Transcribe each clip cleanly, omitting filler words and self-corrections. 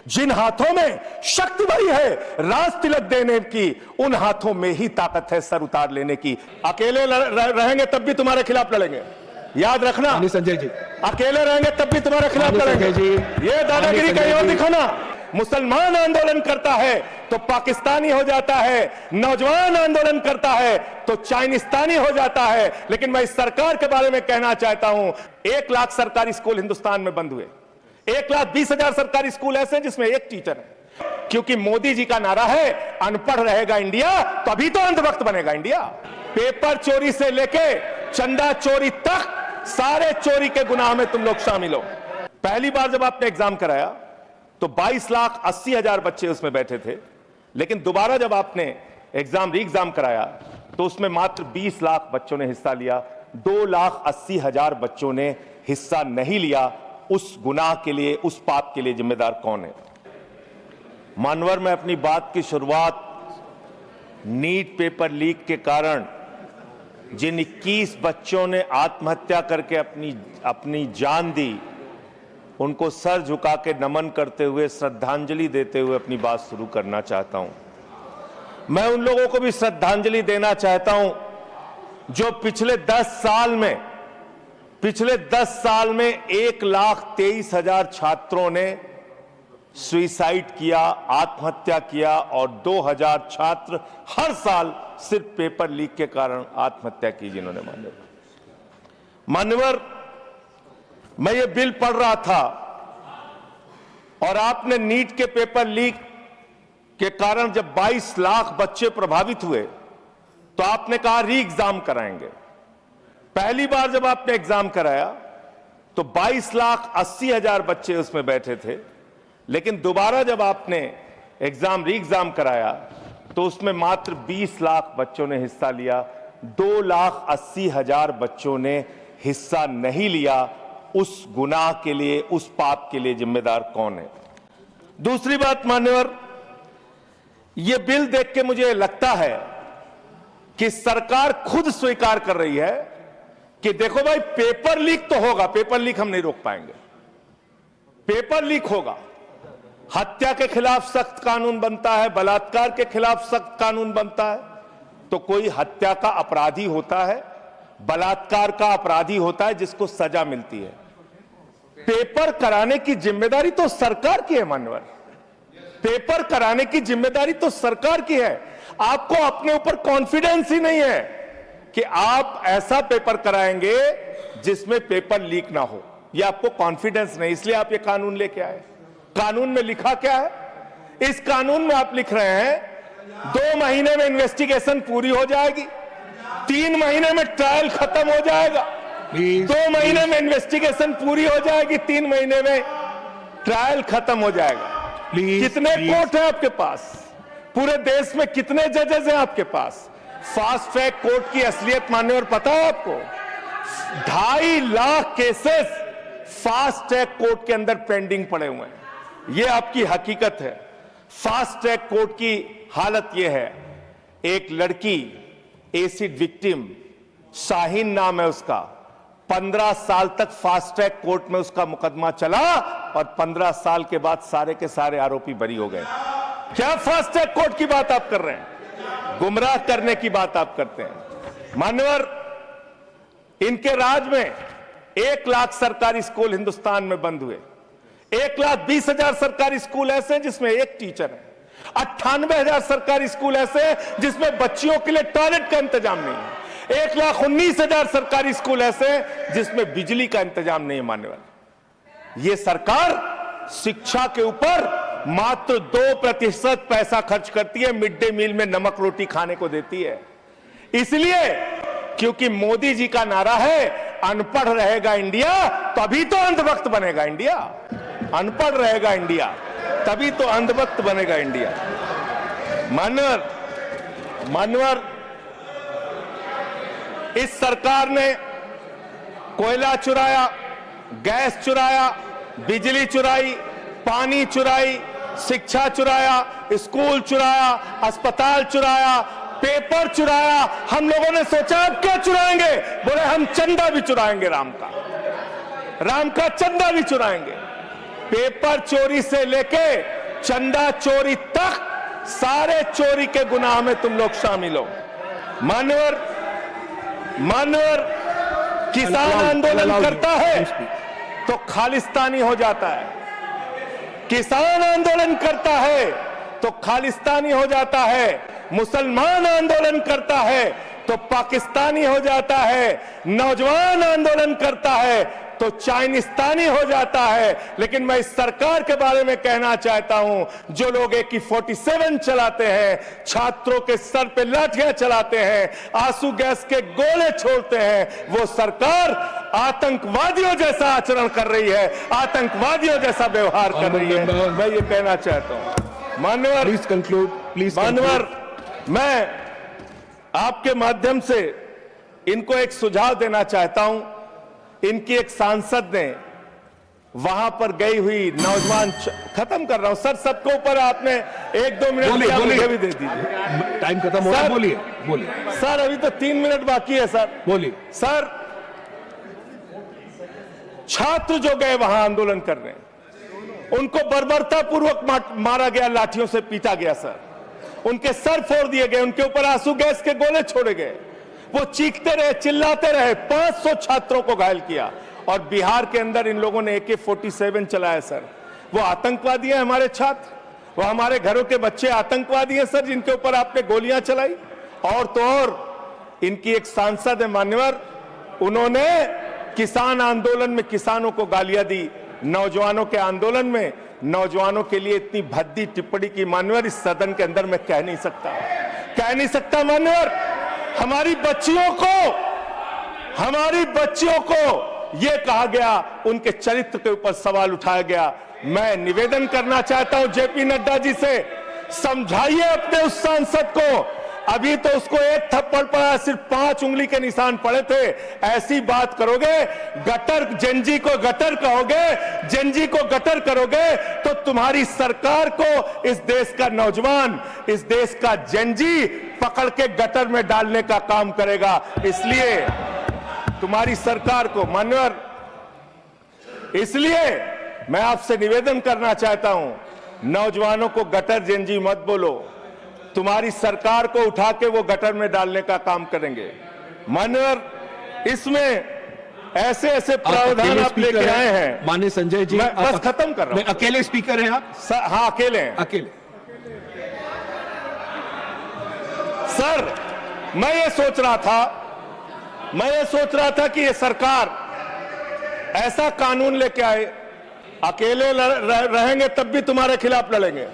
जिन हाथों में शक्ति भरी है राज तिलक देने की, उन हाथों में ही ताकत है सर उतार लेने की। अकेले रहेंगे तब भी तुम्हारे खिलाफ लड़ेंगे, याद रखना। संजय जी, अकेले रहेंगे तब भी तुम्हारे खिलाफ लड़ेंगे जी। ये दादागिरी कहीं और दिखाना। मुसलमान आंदोलन करता है तो पाकिस्तानी हो जाता है, नौजवान आंदोलन करता है तो चाइनिस्तानी हो जाता है। लेकिन मैं इस सरकार के बारे में कहना चाहता हूं, 1 लाख सरकारी स्कूल हिंदुस्तान में बंद हुए, 1,20,000 सरकारी स्कूल ऐसे हैं जिसमें एक टीचर है, क्योंकि मोदी जी का नारा है अनपढ़ रहेगा इंडिया, तभी तो अंधभक्त बनेगा इंडिया। पेपर चोरी से लेके चंदा चोरी तक सारे चोरी के गुनाह में तुम लोग शामिल हो। पहली बार जब आपने एग्जाम कराया तो 22,80,000 बच्चे उसमें बैठे थे, लेकिन दोबारा जब आपने री एग्जाम कराया तो उसमें मात्र 20 लाख बच्चों ने हिस्सा लिया, 2,80,000 बच्चों ने हिस्सा नहीं लिया। उस गुनाह के लिए, उस पाप के लिए जिम्मेदार कौन है? मानवर में अपनी बात की शुरुआत नीट पेपर लीक के कारण जिन 21 बच्चों ने आत्महत्या करके अपनी जान दी, उनको सर झुका के नमन करते हुए, श्रद्धांजलि देते हुए अपनी बात शुरू करना चाहता हूं। मैं उन लोगों को भी श्रद्धांजलि देना चाहता हूं जो पिछले 10 साल में 1,23,000 छात्रों ने सुसाइड किया, आत्महत्या किया, और 2,000 छात्र हर साल सिर्फ पेपर लीक के कारण आत्महत्या की जिन्होंने मान्यवर। मैं ये बिल पढ़ रहा था और आपने नीट के पेपर लीक के कारण जब 22 लाख बच्चे प्रभावित हुए तो आपने कहा री एग्जाम कराएंगे। पहली बार जब आपने एग्जाम कराया तो 22,80,000 बच्चे उसमें बैठे थे, लेकिन दोबारा जब आपने री एग्जाम कराया तो उसमें मात्र 20 लाख बच्चों ने हिस्सा लिया, 2,80,000 बच्चों ने हिस्सा नहीं लिया। उस गुनाह के लिए, उस पाप के लिए जिम्मेदार कौन है? दूसरी बात मान्यवर, यह बिल देख के मुझे लगता है कि सरकार खुद स्वीकार कर रही है कि देखो भाई, पेपर लीक तो होगा, पेपर लीक हम नहीं रोक पाएंगे, पेपर लीक होगा। हत्या के खिलाफ सख्त कानून बनता है, बलात्कार के खिलाफ सख्त कानून बनता है। तो कोई हत्या का अपराधी होता है, बलात्कार का अपराधी होता है जिसको सजा मिलती है। पेपर कराने की जिम्मेदारी तो सरकार की है मान्यवर, पेपर कराने की जिम्मेदारी तो सरकार की है। आपको अपने ऊपर कॉन्फिडेंस ही नहीं है कि आप ऐसा पेपर कराएंगे जिसमें पेपर लीक ना हो, यह आपको कॉन्फिडेंस नहीं, इसलिए आप ये कानून लेके आए। कानून में लिखा क्या है? इस कानून में आप लिख रहे हैं 2 महीने में इन्वेस्टिगेशन पूरी हो जाएगी, 3 महीने में ट्रायल खत्म हो जाएगा, 2 महीने में इन्वेस्टिगेशन पूरी हो जाएगी, 3 महीने में ट्रायल खत्म हो जाएगा। कितने कोर्ट हैं आपके पास? पूरे देश में कितने जजेस हैं आपके पास? फास्ट ट्रैक कोर्ट की असलियत मान्यवर पता है आपको? 2.5 lakh cases fast track court के अंदर पेंडिंग पड़े हुए हैं। यह आपकी हकीकत है। फास्ट ट्रैक कोर्ट की हालत यह है, एक लड़की एसिड विक्टिम, शाहीन नाम है उसका, 15 साल तक फास्ट ट्रैक कोर्ट में उसका मुकदमा चला और 15 साल के बाद सारे के सारे आरोपी बरी हो गए। क्या फास्ट ट्रैक कोर्ट की बात आप कर रहे हैं? गुमराह करने की बात आप करते हैं मान्यवर। इनके राज में 1 लाख सरकारी स्कूल हिंदुस्तान में बंद हुए, 1,20,000 सरकारी स्कूल ऐसे हैं जिसमें एक टीचर है, 98,000 सरकारी स्कूल ऐसे हैं जिसमें बच्चियों के लिए टॉयलेट का इंतजाम नहीं है, 1,19,000 सरकारी स्कूल ऐसे हैं जिसमें बिजली का इंतजाम नहीं है मान्यवर। यह सरकार शिक्षा के ऊपर मात्र 2% पैसा खर्च करती है, मिड डे मील में नमक रोटी खाने को देती है। इसलिए क्योंकि मोदी जी का नारा है अनपढ़ रहेगा इंडिया, तभी तो अंधभक्त बनेगा इंडिया। अनपढ़ रहेगा इंडिया, तभी तो अंधभक्त बनेगा इंडिया। मान्यवर, इस सरकार ने कोयला चुराया, गैस चुराया, बिजली चुराई, पानी चुराई, शिक्षा चुराया, स्कूल चुराया, अस्पताल चुराया, पेपर चुराया। हम लोगों ने सोचा अब क्या चुराएंगे? बोले हम चंदा भी चुराएंगे, राम का चंदा भी चुराएंगे। पेपर चोरी से लेके चंदा चोरी तक सारे चोरी के गुनाह में तुम लोग शामिल हो। मान्यवर किसान आंदोलन करता है तो खालिस्तानी हो जाता है, किसान आंदोलन करता है तो खालिस्तानी हो जाता है, मुसलमान आंदोलन करता है तो पाकिस्तानी हो जाता है, नौजवान आंदोलन करता है तो चाइनिस्तानी हो जाता है। लेकिन मैं इस सरकार के बारे में कहना चाहता हूं, जो लोग AK-47 चलाते हैं, छात्रों के सर पे लाठियां चलाते हैं, आंसू गैस के गोले छोड़ते हैं, वो सरकार आतंकवादियों जैसा आचरण कर रही है, आतंकवादियों जैसा व्यवहार कर रही है। मैं ये कहना चाहता हूं। मान्यवर, प्लीज कंक्लूड, प्लीज। मान्यवर, मैं आपके माध्यम से इनको एक सुझाव देना चाहता हूं। इनकी एक सांसद ने वहां पर गई हुई नौजवान, खत्म कर रहा हूं सर, सबके ऊपर आपने 1-2 मिनट मुझे भी दे दीजिए, टाइम खत्म हो रहा है। बोलिए सर, अभी तो 3 मिनट बाकी है सर। बोलिए सर। छात्र जो गए वहां आंदोलन करने, उनको बर्बरता पूर्वक मारा गया, लाठियों से पीटा गया सर, उनके सर फोड़ दिए गए, उनके ऊपर आंसू गैस के गोले छोड़े गए, वो चीखते रहे, चिल्लाते रहे, 500 छात्रों को घायल किया। और बिहार के अंदर इन लोगों ने AK-47 चलाया सर। वो आतंकवादी हैं हमारे छात्र, वो हमारे घरों के बच्चे आतंकवादी हैं सर, जिनके ऊपर आपने गोलियां चलाई। और तो और इनकी एक सांसद है मान्यवर, उन्होंने किसान आंदोलन में किसानों को गालियां दी, नौजवानों के आंदोलन में नौजवानों के लिए इतनी भद्दी टिप्पणी की मान्यवर, इस सदन के अंदर मैं कह नहीं सकता मान्यवर। हमारी बच्चियों को यह कहा गया, उनके चरित्र के ऊपर सवाल उठाया गया। मैं निवेदन करना चाहता हूं JP नड्डा जी से, समझाइए अपने उस सांसद को। अभी तो उसको 1 थप्पड़ पड़ा, सिर्फ 5 उंगली के निशान पड़े थे। ऐसी बात करोगे, गटर जेनजी को गटर कहोगे, जेनजी को गटर करोगे, तो तुम्हारी सरकार को इस देश का नौजवान, इस देश का जेनजी पकड़ के गटर में डालने का काम करेगा। इसलिए तुम्हारी सरकार को मान्यवर, इसलिए मैं आपसे निवेदन करना चाहता हूं, नौजवानों को गटर जेनजी मत बोलो, तुम्हारी सरकार को उठा के वो गटर में डालने का काम करेंगे। मान्यवर, इसमें ऐसे प्रावधान आप लेके आए हैं। माननीय संजय जी, मैं बस खत्म कर रहा हूं। अकेले स्पीकर हैं आप? हाँ, अकेले हैं। अकेले। सर, मैं ये सोच रहा था कि ये सरकार ऐसा कानून लेके आए, अकेले रहेंगे तब भी तुम्हारे खिलाफ लड़ेंगे,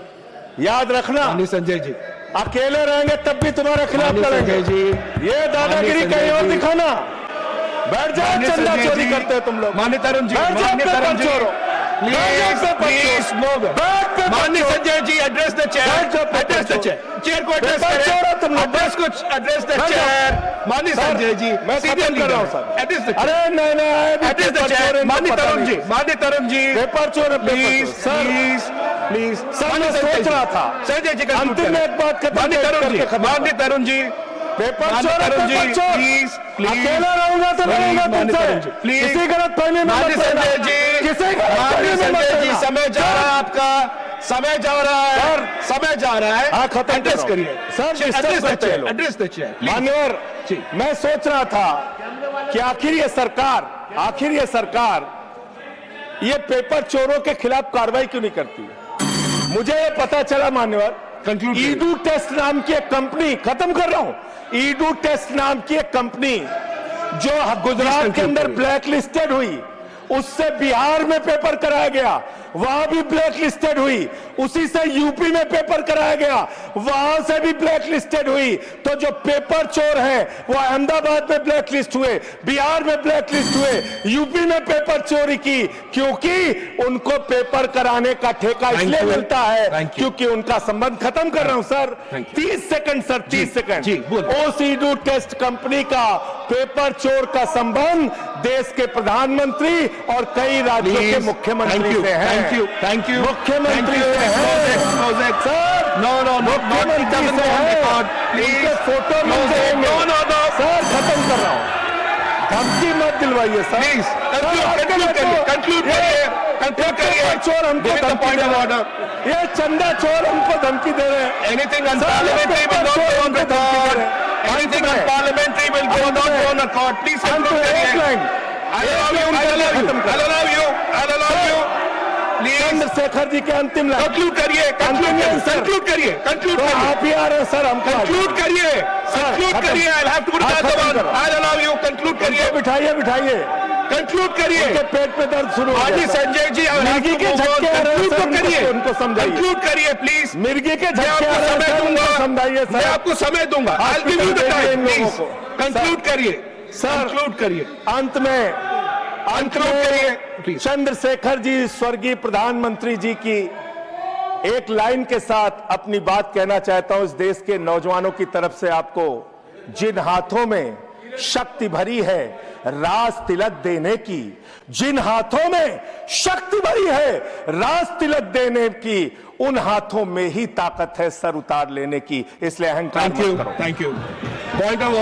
याद रखना। माननीय संजय जी, अकेले रहेंगे तब भी तुम्हारे खिलाफ लड़ेंगे जी। ये दादागिरी कहीं और दिखाना। बैठ जाओ, चंदा चोरी करते हो तुम लोग। माननीय तरुण जी, माननीय Sanjay ji, address the chair, chair को एड्रेस करें, एड्रेस द चेयर। माननीय संजय जी, मैं खत्म कर रहा हूं सर। अरे नहीं, एड्रेस द चेयर। माननीय तरुण जी, पेपर चोर, प्लीज सर, मैं सोच रहा था संजय जी अंतिम में एक बात खत्म। माननीय तरुण जी, पेपर चोर, प्लीज अकेला रहूंगा तो लड़ूंगा तुमसे, किसी गलत फहमी में माननीय संजय जी, समय जा रहा है आपका, समय जा रहा है। हाँ, खत्म एड्रेस करिए सर, एड्रेस द चेयर। मान्यवर, मैं सोच रहा था कि आखिर ये सरकार ये पेपर चोरों के खिलाफ कार्रवाई क्यों नहीं करती। मुझे ये पता चला मान्यवर, ईडू टेस्ट नाम की एक कंपनी, खत्म कर रहा हूं, ईडू टेस्ट नाम की एक कंपनी जो गुजरात के अंदर ब्लैक लिस्टेड हुई, उससे बिहार में पेपर कराया गया, वहां भी ब्लैक लिस्टेड हुई, उसी से यूपी में पेपर कराया गया, वहां से भी ब्लैक लिस्टेड हुई। तो जो पेपर चोर हैं वो अहमदाबाद में ब्लैक लिस्ट हुए, बिहार में ब्लैक लिस्ट हुए, यूपी में पेपर चोरी की, क्योंकि उनको पेपर कराने का ठेका इसलिए मिलता है क्योंकि उनका संबंध, खत्म कर रहा हूं सर, 30 सेकंड सर, 30 सेकंड। उस ईडू टेस्ट कंपनी का पेपर चोर का संबंध देश के प्रधानमंत्री और कई राज्यों के मुख्यमंत्री से है। थैंक यू मुख्यमंत्री से है सर, मुख्यमंत्री से है, इनके फोटो मिल जाएंगे सर, खत्म कर रहा हूं। धमकी मत दिलवाइए सर। प्लीज कंक्लूड करिए, कंक्लूड करिए। चोर हमको धमकी दे रहे हैं। ये चंदा चोर हमको धमकी दे रहे हैं। Anything unparliamentary will not go on record. Anything unparliamentary will not go on record. Please conclude करिए। I'll allow you. Please Chandrashekhar ji के अंतिम लाइन conclude करिए, conclude करिए। आप ही आ रहे हैं सर हमको Conclude करिए। I'll have to put आप that खत्म one. करो। I'll allow you. Conclude करिए। बिठाइए Conclude करिए। उनके पेट पे दर्द शुरू हो हाजी गया sir. Sanjay ji, I'll have मिर्गी to के move on. झटके आ रहे हैं Conclude सर, तो करिए। उनको समझाइए। Conclude करिए प्लीज। मिर्गी के मैं झटके आपको आ रहे हैं समय सर, दूंगा। उनको समझाइए मैं सर। आपको समय दूंगा। आप I'll give you the दीजिए time. इन लोगों Please को। conclude करिए। सर Conclude करिए। अंत में करिए, please. चंद्रशेखर जी स्वर्गीय प्रधानमंत्री जी की एक लाइन के साथ अपनी बात कहना चाहता हूं इस देश के नौजवानों की तरफ से आपको। जिन हाथों में शक्ति भरी है राज तिलक देने की, जिन हाथों में शक्ति भरी है राज तिलक देने की, उन हाथों में ही ताकत है सर उतार लेने की। इसलिए अहंकार मत करो। Thank you. Point of